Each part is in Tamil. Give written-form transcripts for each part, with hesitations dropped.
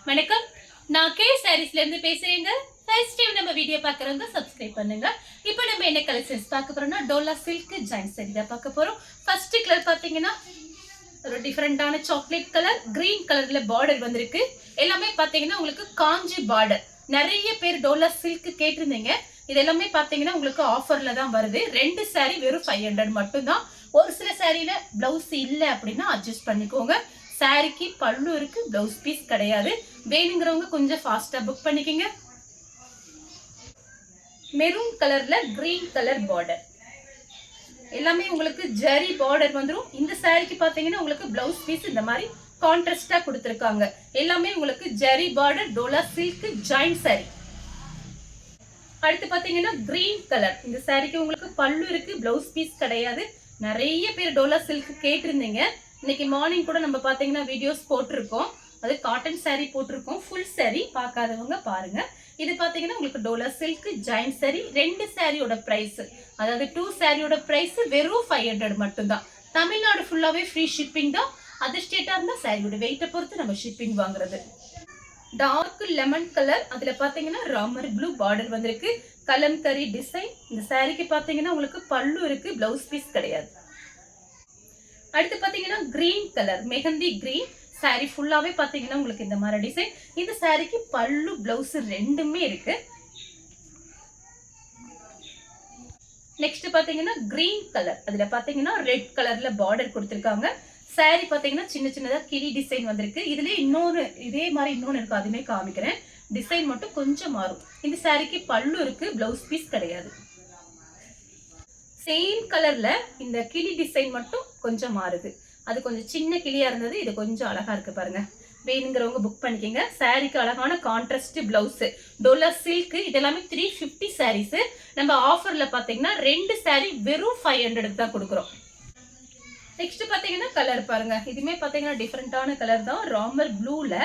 வணக்கம், நான் கே சாரீஸ்ல இருந்து பேசுறேங்க. ஃபர்ஸ்ட் டைம் நம்ம வீடியோ பார்க்கறவங்க சப்ஸ்கிரைப் பண்ணுங்க. இப்போ நம்ம என்ன கலெக்ஷன்ஸ் பார்க்க போறோம்னா டோலா சில்க் ஜாயிண்ட் சாரி தான் பார்க்க போறோம். ஃபர்ஸ்ட் கலர் பாத்தீங்கன்னா ஒரு டிஃபரெண்டான சாக்லேட் கலர், கிரீன் கலர்ல பார்டர் வந்திருக்கு. எல்லாமே பாத்தீங்கன்னா உங்களுக்கு காஞ்சி பார்டர். நிறைய பேர் டோலா சில்க் கேட்டிருந்தீங்க. இது எல்லாமே பாத்தீங்கன்னா உங்களுக்கு ஆஃபர்ல தான் வருது. 2 சாரி வெறும் 500 மட்டும் தான். ஒரு சில சாரியில பிளவுஸ் இல்ல அப்படின்னா அட்ஜஸ்ட் பண்ணிக்கோங்க. சாரிக்கு பல்லு இருக்கு, பிளவுஸ் பீஸ் கிடையாது. வேணுங்கிறவங்க கொஞ்சம் ஃபாஸ்டா புக் பண்ணிக்கங்க. மெரூன் கலர்ல கிரீன் கலர் பார்டர், எல்லாமே உங்களுக்கு ஜரி பார்டர் வந்துரும். இந்த சாரிக்கு பாத்தீங்கன்னா உங்களுக்கு பிளவுஸ் பீஸ் இந்த மாதிரி கான்ட்ராஸ்டா கொடுத்திருக்காங்க. எல்லாமே உங்களுக்கு zari border Dola silk joint sorry. அடுத்து பாத்தீங்கன்னா கிரீன் கலர். இந்த சாரிக்கு உங்களுக்கு பல்லு இருக்கு, பிளவுஸ் பீஸ் கிடையாது. நிறைய பேர் டோலா சில்க் கேட்டிருந்தீங்க. இன்னைக்கு மார்னிங் கூட நம்ம பாத்தீங்கன்னா வீடியோஸ் போட்டிருக்கோம். அது காட்டன் சாரி போட்டிருக்கோம். ஃபுல் சாரி பார்க்காதவங்க பாருங்க. இது பாத்தீங்கன்னா உங்களுக்கு டோலா சில்க் ஜாயிண்ட் சாரி. 2 சாரியோட பிரைஸ், அதாவது 2 சாரியோட பிரைஸ் வெறும் 500 மட்டும் தான். தமிழ்நாடு ஃபுல்லாவே ஃப்ரீ ஷிப்பிங் தான். அதர் ஸ்டேட்டா இருந்தா சாரியோட வெயிட்டை பொறுத்து நம்ம ஷிப்பிங் வாங்குறது. டார்க் லெமன் கலர், அதுல பாத்தீங்கன்னா ராமர் ப்ளூ பார்டர் வந்திருக்கு. கலம்கரி டிசைன். இந்த சாரிக்கு பாத்தீங்கன்னா உங்களுக்கு பல்லு இருக்கு, பிளவுஸ் பீஸ் கிடையாது. அடுத்து பாத்தீங்கன்னா green colour, mehndi green sorry ஃபுல்லாவே பாத்தீங்கன்னா உங்களுக்கு இந்த மாதிரி டிசைன். இந்த சாரிக்கு பல்லு பிளவுஸ் ரெண்டுமே இருக்கு. நெக்ஸ்ட் பாத்தீங்கன்னா கிரீன் கலர், அதுல பாத்தீங்கன்னா ரெட் கலர்ல பார்டர் கொடுத்திருக்காங்க. சாரி பாத்தீங்கன்னா சின்ன சின்னதா கிளி டிசைன் வந்திருக்கு. இதுல இன்னொரு இதே மாதிரி இன்னொன்னு இருக்கு, அதுமே காமிக்கிறேன். டிசைன் மட்டும் கொஞ்சம் மாறும். இந்த சாரிக்கு பல்லு இருக்கு, பிளவுஸ் பீஸ் கிடையாது. சேம் கலர்ல இந்த கிளி டிசைன் மட்டும் கொஞ்சம் மாறுது. அது கொஞ்சம் சின்ன கிளியா இருந்தது, இது கொஞ்சம் அழகா இருக்கு பாருங்க. வேணுங்கிறவங்க புக் பண்ணிக்கங்க. சாரிக்கு அழகான கான்ட்ராஸ்ட் பிளவுஸ் டோலா சில்க். இதெல்லாமே 350 சாரீஸ். நம்ம ஆஃபர்ல பாத்தீங்கன்னா 2 சாரி வெறும் 500 தான் கொடுக்குறோம். நெக்ஸ்ட் பாத்தீங்கன்னா கலர் பாருங்க. இதுமே பாத்தீங்கன்னா டிஃபரெண்டான கலர் தான். ராமர் ப்ளூல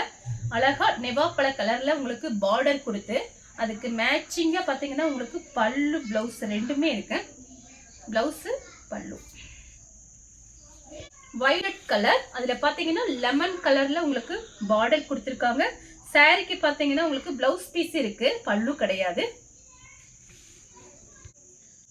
அழகா நெவாப்பழ கலர்ல உங்களுக்கு பார்டர் கொடுத்து அதுக்கு மேட்சிங்கா பாத்தீங்கன்னா உங்களுக்கு பல்லு பிளவுஸ் ரெண்டுமே இருக்கு. பிளவுஸ் பல்லு வயலட் கலர், அதுல பாத்தீங்கன்னா லெமன் கலர்ல உங்களுக்கு பார்டர் கொடுத்திருக்காங்க. சாரிக்கு பாத்தீங்கன்னா உங்களுக்கு பிளவுஸ் பீஸ் இருக்கு, பல்லு கிடையாது.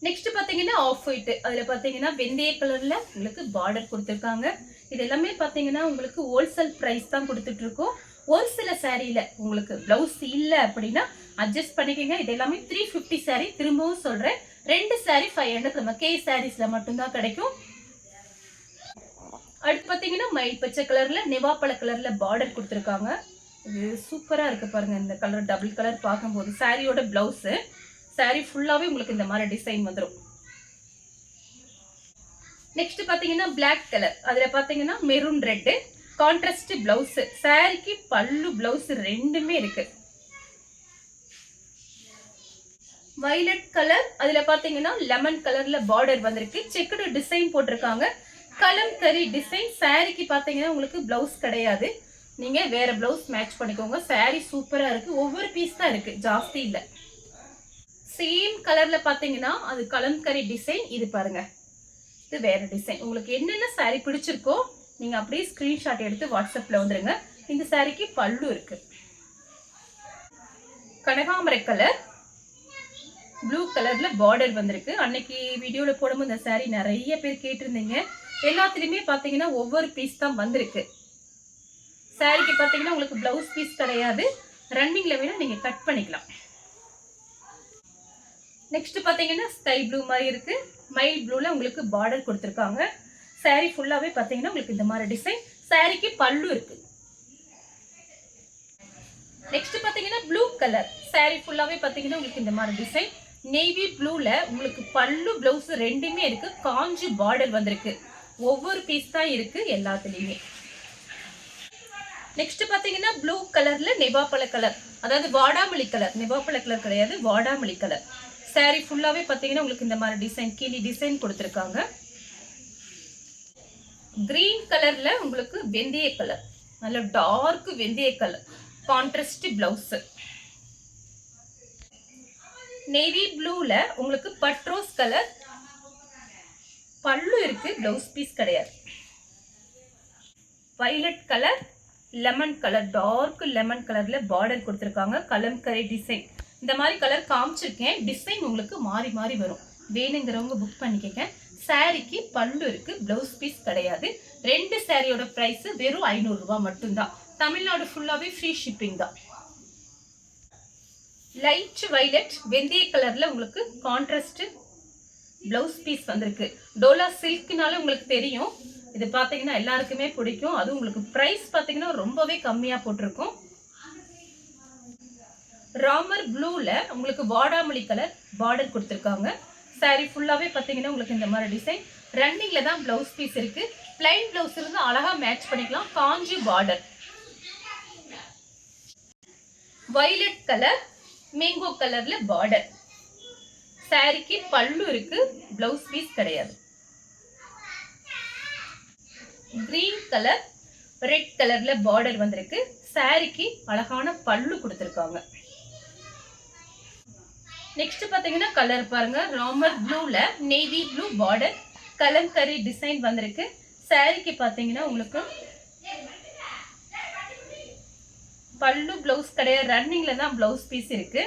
நெக்ஸ்ட் பாத்தீங்கன்னா ஆஃப் ஒயிட், அதுல பாத்தீங்கன்னா வெந்தய கலர்ல உங்களுக்கு பார்டர் கொடுத்திருக்காங்க. இது எல்லாமே பாத்தீங்கன்னா உங்களுக்கு ஹோல்சேல் பிரைஸ் தான் கொடுத்துட்டு இருக்கோம். ஒரு சில சாரியில உங்களுக்கு பிளவுஸ் இல்ல அப்படின்னா அட்ஜஸ்ட் பண்ணிக்கங்க. இது எல்லாமே 350 சாரி. திரும்பவும் சொல்றேன், 2 சாரி 500 நம்ம கே சாரீஸ்ல மட்டும்தான் கிடைக்கும். அடுத்து பாத்தீங்கன்னா மயில் பச்சை கலர்ல நெவாப்பழ கலர்ல பார்டர் கொடுத்திருக்காங்க. இது சூப்பரா இருக்கு பாருங்க. இந்த கலர் டபுள் கலர் பார்க்கும்போது சாரியோட பிளவுஸ், சாரி ஃபுல்லாவே உங்களுக்கு இந்த மாதிரி டிசைன் வந்துடும். நெக்ஸ்ட் பாத்தீங்கன்னா பிளாக் கலர், அதுல பாத்தீங்கன்னா மெரூன் ரெட் கான்ட்ராஸ்ட் பிளவுஸ். சாரிக்கு பல்லு பிளவுஸ் ரெண்டுமே இருக்கு. வயலட் கலர், அதுல பாத்தீங்கன்னா லெமன் கலர்ல பார்டர் வந்திருக்கு. செக்குடு டிசைன் போட்டிருக்காங்க. கலம்கரி டிசைன். சாரிக்கு பாத்தீங்கன்னா உங்களுக்கு பிளவுஸ் கிடையாது. நீங்க வேற பிளவுஸ் மேட்ச் பண்ணிக்கோங்க. சாரி சூப்பரா இருக்கு. ஒவ்வொரு பீஸ் தான் இருக்கு, ஜாஸ்தி இல்ல. சேம் கலர்ல பாத்தீங்கன்னா அது கலம்கரி டிசைன். இது பாருங்க, இது வேற டிசைன். உங்களுக்கு என்னென்ன சாரி பிடிச்சிருக்கோ நீங்க அப்படியே ஸ்கிரீன்ஷாட் எடுத்து வாட்ஸ்அப்ல வந்துருங்க. இந்த சாரிக்கு பல்லு இருக்கு. கனகாமரை கலர், ப்ளூ கலர்ல பார்டர் வந்திருக்கு. அன்னைக்கு வீடியோல போடும்போது இந்த சாரி நிறைய பேர் கேட்டிருந்தீங்க. எல்லாத்துலயுமே பாத்தீங்கன்னா ஒவ்வொரு பீஸ் தான் வந்திருக்கு. சாரிக்கு பாத்தீங்கன்னா உங்களுக்கு பிளவுஸ் பீஸ் கிடையாது. ரன்னிங்ல வேணா நீங்க கட் பண்ணிக்கலாம். நெக்ஸ்ட் பாத்தீங்கன்னா ஸ்கை ப்ளூ மாதிரி இருக்கு. மயில் ப்ளூல உங்களுக்கு பார்டர் கொடுத்திருக்காங்க. சாரி ஃபுல்லாவே பாத்தீங்கன்னா உங்களுக்கு இந்த மாதிரி டிசைன். சாரிக்கு பல்லு இருக்கு. நெக்ஸ்ட் பாத்தீங்கன்னா ப்ளூ கலர். சாரி ஃபுல்லாவே பாத்தீங்கன்னா உங்களுக்கு இந்த மாதிரி டிசைன். நேவி ப்ளூல உங்களுக்கு பல்லு பிளவுஸ் ரெண்டுமே இருக்கு. காஞ்சி பார்டர் வந்திருக்கு. ஒவ்வொரு பீஸ் தான் இருக்கு எல்லாத்துலயுமே. நெக்ஸ்ட் பாத்தீங்கன்னா ப்ளூ கலர்ல நெவாப்பழ கலர், அதாவது வாடாமல்லி கலர். நெவாப்பழ கலர் கிடையாது, வாடாமல்லி கலர். சாரி ஃபுல்லாவே பாத்தீங்கன்னா உங்களுக்கு இந்த மாதிரி டிசைன், கிளி டிசைன் கொடுத்திருக்காங்க. கிரீன் கலர்ல உங்களுக்கு வெந்தய கலர், நல்ல டார்க் வெந்தய கலர் கான்ட்ராஸ்ட் பிளவுஸ். நேவி ப்ளூல உங்களுக்கு பட்ரோஸ் கலர், பல்லு இருக்கு, பிளவுஸ் பீஸ் கிடையாது. Violet colour, lemon colour, dark lemon கலர்ல பார்டர் கொடுத்துருக்காங்க. கலம்கரி டிசைன். இந்த மாதிரி கலர் காமிச்சிருக்கேன். டிசைன் உங்களுக்கு மாறி மாறி வரும். வேணுங்கிறவங்க புக் பண்ணிக்கங்க. சாரிக்கு பல்லு இருக்கு, பிளவுஸ் பீஸ் கிடையாது. 2 சாரியோட பிரைஸ் வெறும் 500 ரூபாய் மட்டும்தான். தமிழ்நாடு ஃபுல்லாவே ஃப்ரீ ஷிப்பிங் தான். லைட் வைலட் வெந்தய கலர்ல உங்களுக்கு கான்ட்ராஸ்ட் பிளவுஸ் பீஸ் வந்திருக்கு. டோலா சில்க்னால உங்களுக்கு தெரியும். இது பாத்தீங்கன்னா எல்லாருக்குமே பிடிக்கும். அது உங்களுக்கு பிரைஸ் பாத்தீங்கன்னா ரொம்பவே கம்மியா போட்டிருக்கும். ராமர் ப்ளூல உங்களுக்கு வாடாமல்லி கலர் பார்டர் கொடுத்துருக்காங்க. சாரி ஃபுல்லாவே பாத்தீங்கன்னா உங்களுக்கு இந்த மாதிரி டிசைன். ரன்னிங்ல தான் பிளவுஸ் பீஸ் இருக்கு. பிளைன் பிளவுஸ் இருந்து அழகா மேட்ச் பண்ணிக்கலாம். Kanchi border. Violet colour mango கலர்ல பார்டர். சாரிக்கு பல்லு இருக்கு, பிளவுஸ் பீஸ் கிடையாது. கிரீன் கலர் ரெட் கலர்ல பார்டர் வந்திருக்கு. சாரிக்கு அழகான பல்லு கொடுத்திருக்காங்க. நெக்ஸ்ட் பாத்தீங்கன்னா கலர் பாருங்க. ராமர் ப்ளூல navy blue border Kalamkari design வந்திருக்கு. சாரிக்கு பாத்தீங்கன்னா உங்களுக்கு பல்லு பிளவுஸ் கிடையாது. ரன்னிங்ல தான் பிளவுஸ் பீஸ் இருக்கு.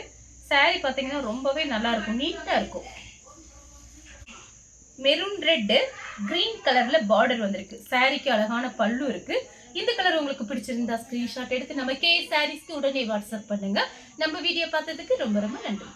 சாரி பாத்தீங்கன்னா ரொம்பவே நல்லா இருக்கும், நீட்டா இருக்கும். மெரூன் ரெட் கிரீன் கலர்ல பார்டர் வந்திருக்கு. சாரிக்கு அழகான பல்லு இருக்கு. இந்த கலர் உங்களுக்கு பிடிச்சிருந்தா ஸ்கிரீன்ஷாட் எடுத்து நம்ம கே சாரீஸ்க்கு உடனே வாட்ஸ்அப் பண்ணுங்க. நம்ம வீடியோ பார்த்ததுக்கு ரொம்ப ரொம்ப நன்றி.